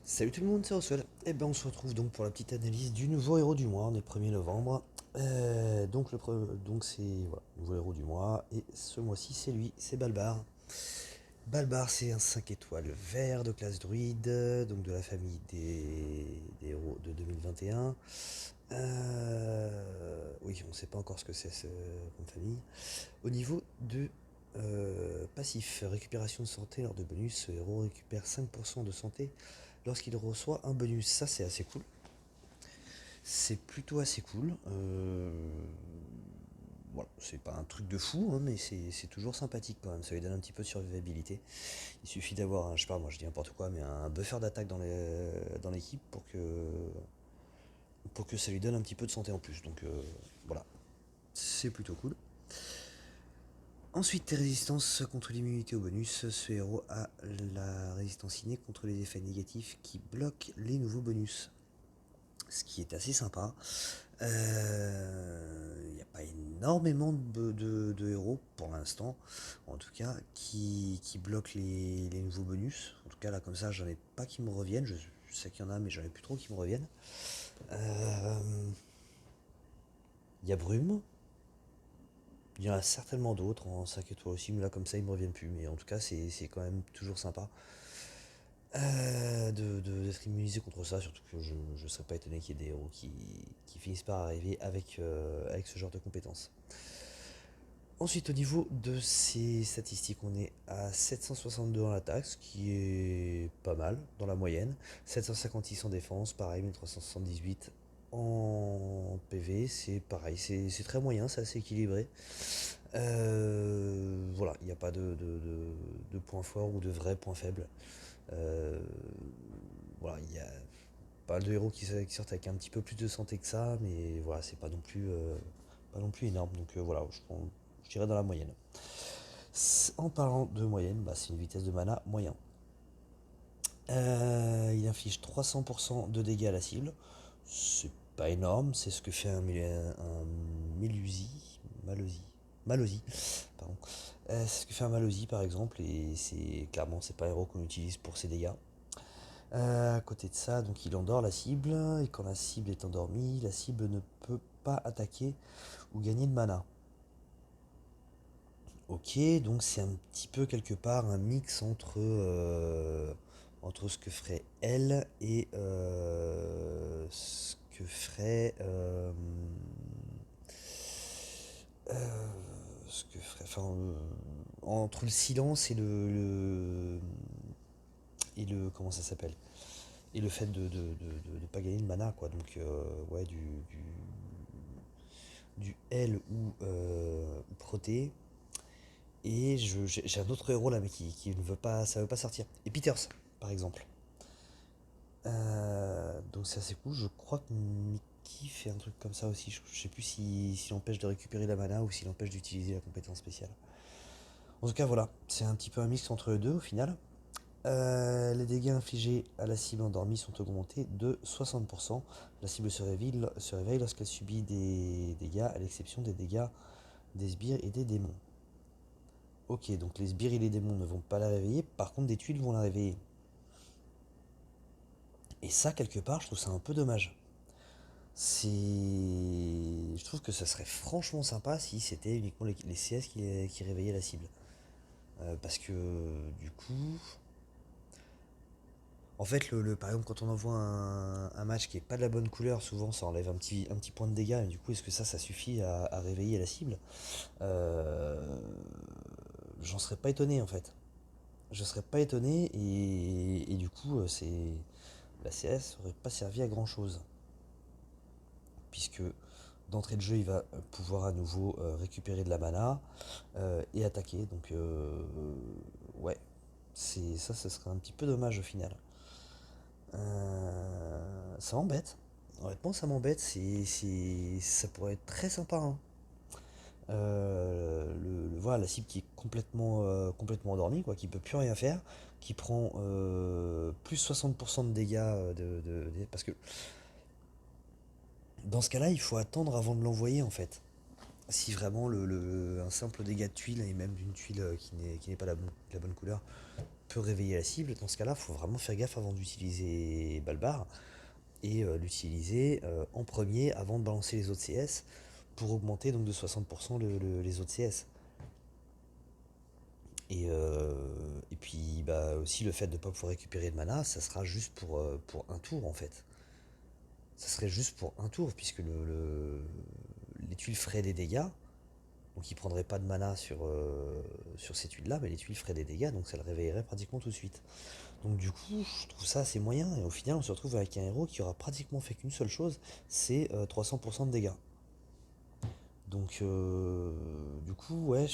Salut tout le monde, c'est Oswald. Et ben on se retrouve donc pour la petite analyse du nouveau héros du mois. On est le 1er novembre. Donc c'est voilà, nouveau héros du mois. Et ce mois-ci c'est lui, c'est Balbar. Balbar c'est un 5 étoiles vert de classe druide, donc de la famille des héros de 2021. Oui, on ne sait pas encore ce que c'est comme famille. Au niveau de passif, récupération de santé lors de bonus, ce héros récupère 5% de santé lorsqu'il reçoit un bonus. Ça, c'est assez cool. C'est plutôt assez cool. Voilà, c'est pas un truc de fou, hein, mais c'est toujours sympathique quand même. Ça lui donne un petit peu de survivabilité. Il suffit d'avoir, je sais pas, moi je dis n'importe quoi, mais un buffer d'attaque dans l'équipe pour que ça lui donne un petit peu de santé en plus. Donc voilà, c'est plutôt cool. Ensuite, tes résistances contre l'immunité au bonus. Ce héros a la résistance innée contre les effets négatifs qui bloquent les nouveaux bonus. Ce qui est assez sympa. Il n'y a pas énormément de héros pour l'instant, en tout cas, qui bloquent les nouveaux bonus. En tout cas, là, comme ça, j'en ai pas qui me reviennent. Je sais qu'il y en a, mais j'en ai plus trop qui me reviennent. Euh, Il y a Brume. Il y en a certainement d'autres en 5 étoiles aussi, mais là, comme ça, ils me reviennent plus. Mais en tout cas, c'est quand même toujours sympa d'être immunisé contre ça, surtout que je ne serais pas étonné qu'il y ait des héros qui finissent par arriver avec ce genre de compétences. Ensuite, au niveau de ses statistiques, on est à 762 en attaque, ce qui est pas mal dans la moyenne. 756 en défense, pareil, 1378 en PV, c'est pareil, c'est très moyen, c'est assez équilibré. Voilà, il n'y a pas de points forts ou de vrais points faibles. Euh, voilà, il y a pas mal de héros qui sortent avec un petit peu plus de santé que ça, mais voilà, c'est pas non plus énorme. Donc voilà, je dirais dans la moyenne. En parlant de moyenne, bah, c'est une vitesse de mana moyen. Il inflige 300% de dégâts à la cible. C'est pas énorme, c'est ce que fait un Malosi, pardon. C'est ce que fait un Malosi par exemple, et c'est pas un héros qu'on utilise pour ses dégâts. À côté de ça, donc il endort la cible, et quand la cible est endormie, la cible ne peut pas attaquer ou gagner de mana. Ok, donc c'est un petit peu quelque part un mix entre ce que ferait elle et ce que ferait euh, entre le silence et le comment ça s'appelle, et le fait de pas gagner de mana, quoi. Donc ouais, du L ou Proté. Et j'ai un autre héros là, mais qui ne veut pas, ça veut pas sortir. Et Peters, par exemple. Donc c'est assez cool. Je crois que Mickey fait un truc comme ça aussi. Je sais plus s'il empêche de récupérer la mana ou s'il empêche d'utiliser la compétence spéciale. En tout cas, voilà, c'est un petit peu un mix entre les deux au final. Les dégâts infligés à la cible endormie sont augmentés de 60%. La cible se réveille lorsqu'elle subit des dégâts, à l'exception des dégâts des sbires et des démons. Ok, donc les sbires et les démons ne vont pas la réveiller, par contre des tuiles vont la réveiller. Et ça, quelque part, je trouve ça un peu dommage. Je trouve que ça serait franchement sympa si c'était uniquement les CS qui réveillaient la cible. Parce que du coup, en fait, par exemple, quand on envoie un match qui est pas de la bonne couleur, souvent ça enlève un petit point de dégâts. Et du coup, est-ce que ça suffit à réveiller la cible? Euh, J'en serais pas étonné en fait. Je serais pas étonné et du coup, la CS aurait pas servi à grand chose. Puisque d'entrée de jeu, il va pouvoir à nouveau récupérer de la mana et attaquer. Donc, ouais, ça, ce serait un petit peu dommage au final. Ça m'embête. Honnêtement, ça m'embête. Ça pourrait être très sympa, hein. Voilà, la cible qui est complètement endormie, quoi, qui peut plus rien faire, qui prend plus 60% de dégâts parce que dans ce cas-là, il faut attendre avant de l'envoyer en fait. Si vraiment un simple dégât de tuile, et même d'une tuile qui n'est pas la bonne couleur, peut réveiller la cible. Dans ce cas-là, il faut vraiment faire gaffe avant d'utiliser Balbar et l'utiliser en premier avant de balancer les autres CS pour augmenter donc de 60% les autres CS. Et puis bah, aussi le fait de ne pas pouvoir récupérer de mana, ça sera juste pour un tour en fait. Ça serait juste pour un tour puisque les tuiles feraient des dégâts. Donc il prendrait pas de mana sur ces tuiles là, mais les tuiles feraient des dégâts, donc ça le réveillerait pratiquement tout de suite. Donc du coup, je trouve ça assez moyen, et au final on se retrouve avec un héros qui aura pratiquement fait qu'une seule chose, c'est 300% de dégâts. Donc du coup, ouais,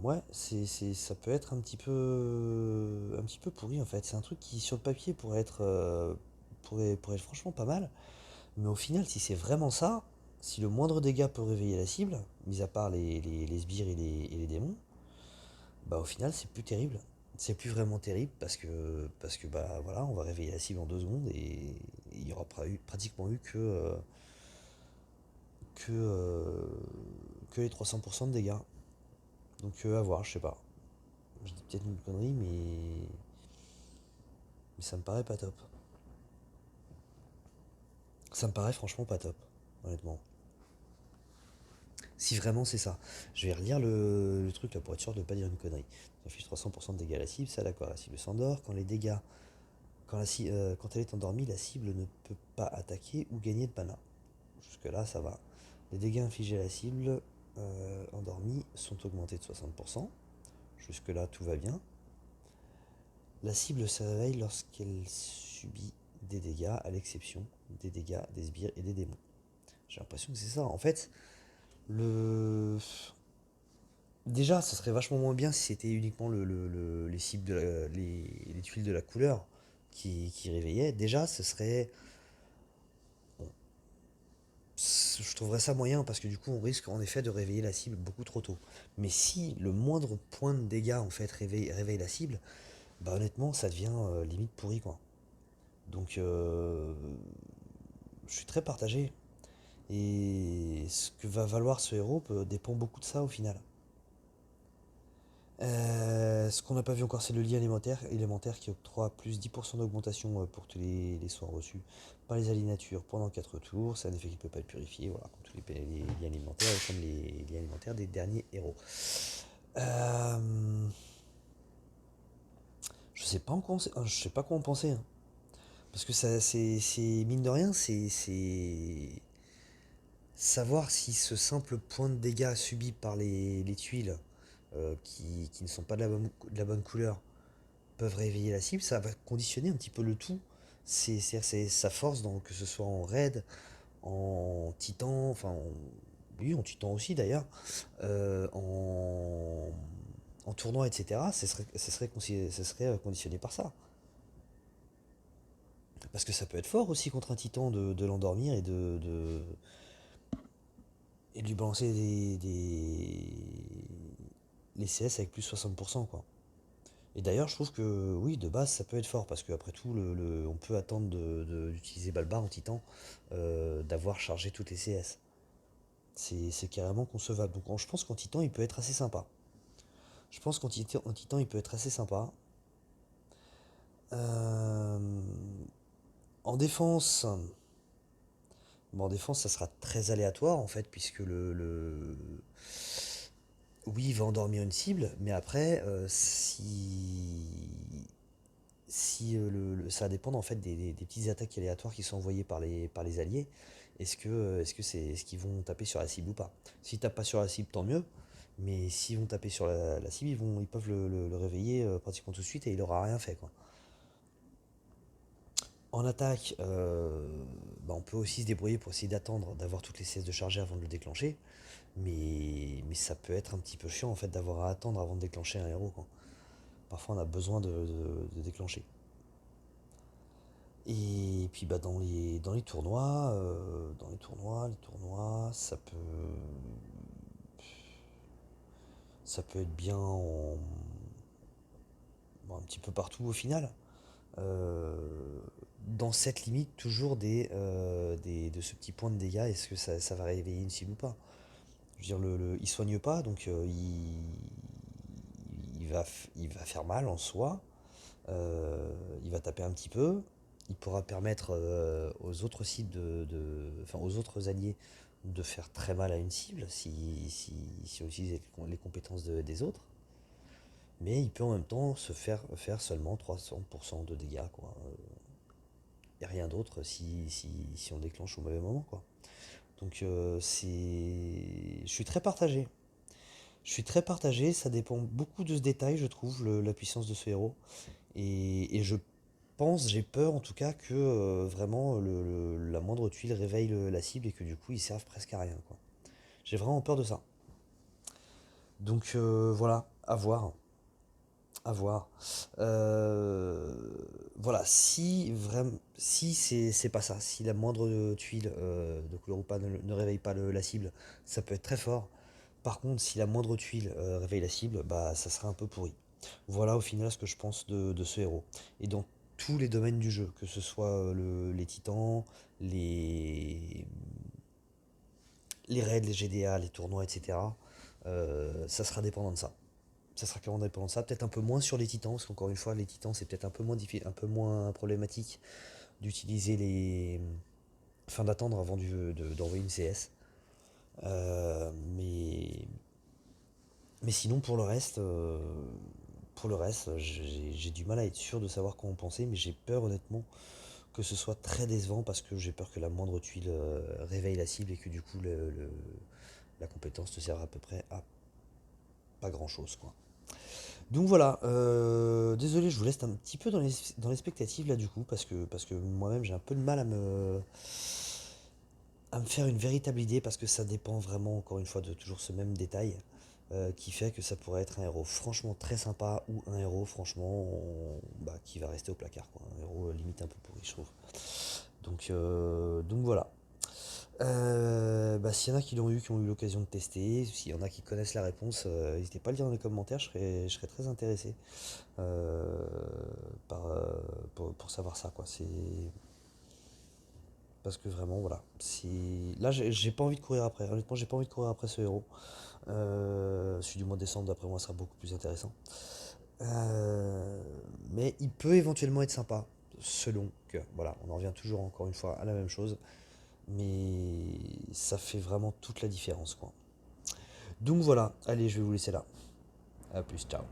ouais, ça peut être un petit peu pourri en fait. C'est un truc qui sur le papier pourrait être franchement pas mal, mais au final, si c'est vraiment ça, si le moindre dégât peut réveiller la cible, mis à part les sbires et les démons, bah au final c'est plus terrible. C'est plus vraiment terrible parce que bah voilà, on va réveiller la cible en 2 secondes et il y aura pratiquement eu que, euh, que les 300% de dégâts. Donc à voir, je sais pas. Je dis peut-être une connerie, mais ça me paraît pas top. Ça me paraît franchement pas top, honnêtement. Si vraiment c'est ça. Je vais relire le truc là pour être sûr de ne pas dire une connerie. Ça affiche 300% de dégâts à la cible, ça d'accord, la cible s'endort. Quand les dégâts. Quand elle est endormie, la cible ne peut pas attaquer ou gagner de mana. Jusque là ça va. Les dégâts infligés à la cible endormie sont augmentés de 60%. Jusque là tout va bien. La cible se réveille lorsqu'elle subit des dégâts, à l'exception des dégâts des sbires et des démons. J'ai l'impression que c'est ça. En fait, le. Déjà, ça serait vachement moins bien si c'était uniquement les cibles les tuiles de la couleur qui réveillaient. Déjà, ce serait. Bon, je trouverais ça moyen parce que du coup, on risque en effet de réveiller la cible beaucoup trop tôt. Mais si le moindre point de dégâts en fait réveille la cible, bah honnêtement, ça devient limite pourri quoi. Donc, je suis très partagé. Et ce que va valoir ce héros dépend beaucoup de ça au final. Ce qu'on n'a pas vu encore, c'est le lit élémentaire qui octroie plus 10% d'augmentation pour tous les soins reçus par les alignatures pendant 4 tours. C'est un effet qui ne peut pas être purifié, voilà, comme tous les liens alimentaires et comme les liens alimentaires des derniers héros. Euh, je sais pas je sais pas quoi en penser, hein. Parce que ça, mine de rien, c'est savoir si ce simple point de dégâts subi par les tuiles qui ne sont pas de la bonne couleur peuvent réveiller la cible, ça va conditionner un petit peu le tout. C'est sa force, que ce soit en raid, en titan, oui, en titan aussi d'ailleurs, en tournoi, etc. Ça serait conditionné par ça. Parce que ça peut être fort aussi contre un titan de l'endormir et de lui balancer les CS avec plus 60%, quoi. Et d'ailleurs, je trouve que oui, de base, ça peut être fort parce qu'après tout, on peut attendre d'utiliser Balbar en titan, d'avoir chargé toutes les CS. C'est carrément concevable. Donc je pense qu'en titan, il peut être assez sympa. Je pense en titan, il peut être assez sympa. Euh, en défense, bon, en défense, ça sera très aléatoire en fait, puisque oui, il va endormir une cible, mais après, si ça va dépendre en fait des petites attaques aléatoires qui sont envoyées par les alliés. Est-ce qu'ils vont taper sur la cible ou pas? S'ils tapent pas sur la cible, tant mieux. Mais s'ils vont taper sur la cible, ils peuvent le réveiller pratiquement tout de suite et il aura rien fait quoi. En attaque, bah, on peut aussi se débrouiller pour essayer d'attendre, d'avoir toutes les CS de charger avant de le déclencher. Mais ça peut être un petit peu chiant en fait d'avoir à attendre avant de déclencher un héros quoi. Parfois on a besoin de déclencher. Et puis bah les tournois, ça peut être bien bon, un petit peu partout au final. Euh, dans cette limite toujours de ce petit point de dégâts, est-ce que ça va réveiller une cible ou pas? Je veux dire, il soigne pas, donc il va faire mal en soi. Il va taper un petit peu. Il pourra permettre aux autres cibles enfin, aux autres alliés de faire très mal à une cible si on utilise les compétences des autres. Mais il peut en même temps faire seulement 300% de dégâts, quoi. Et rien d'autre si on déclenche au mauvais moment, quoi. Donc je suis très partagé. Je suis très partagé, ça dépend beaucoup de ce détail, je trouve, la puissance de ce héros. Et je pense, j'ai peur en tout cas que vraiment la moindre tuile réveille la cible et que du coup ils servent presque à rien, quoi. J'ai vraiment peur de ça. Donc voilà, à voir. À voir. Euh, voilà, si c'est pas ça, si la moindre tuile de couleur ou pas ne réveille pas la cible, ça peut être très fort. Par contre, si la moindre tuile réveille la cible, bah ça sera un peu pourri. Voilà au final ce que je pense de ce héros. Et dans tous les domaines du jeu, que ce soit les titans, les, les raids, les GDA, les tournois, etc., ça sera dépendant de ça. Ça sera clairement dépendant de ça. Peut-être un peu moins sur les titans, parce qu'encore une fois, les titans, c'est peut-être un peu moins problématique d'utiliser les. Enfin, d'attendre avant d'envoyer une CS. Euh, mais, mais sinon, pour le reste, j'ai du mal à être sûr de savoir quoi en penser, mais j'ai peur honnêtement que ce soit très décevant parce que j'ai peur que la moindre tuile réveille la cible et que du coup la compétence ne sert à peu près à pas grand chose, quoi. Donc voilà, désolé, je vous laisse un petit peu dans les spectatives là du coup, parce que moi-même j'ai un peu de mal à me faire une véritable idée, parce que ça dépend vraiment encore une fois de toujours ce même détail, qui fait que ça pourrait être un héros franchement très sympa ou un héros franchement bah, qui va rester au placard, quoi. Un héros limite un peu pourri, je trouve. Donc voilà. Bah, s'il y en a qui ont eu l'occasion de tester, s'il y en a qui connaissent la réponse, n'hésitez pas à le dire dans les commentaires, je serais très intéressé euh, par, pour savoir ça, quoi. C'est parce que vraiment, voilà. Là, j'ai pas envie de courir après. Honnêtement, j'ai pas envie de courir après ce héros. Celui du mois de décembre, d'après moi, sera beaucoup plus intéressant. Euh, mais il peut éventuellement être sympa, selon que, voilà, on en revient toujours encore une fois à la même chose. Mais ça fait vraiment toute la différence, quoi. Donc voilà, allez, je vais vous laisser là. A plus, ciao.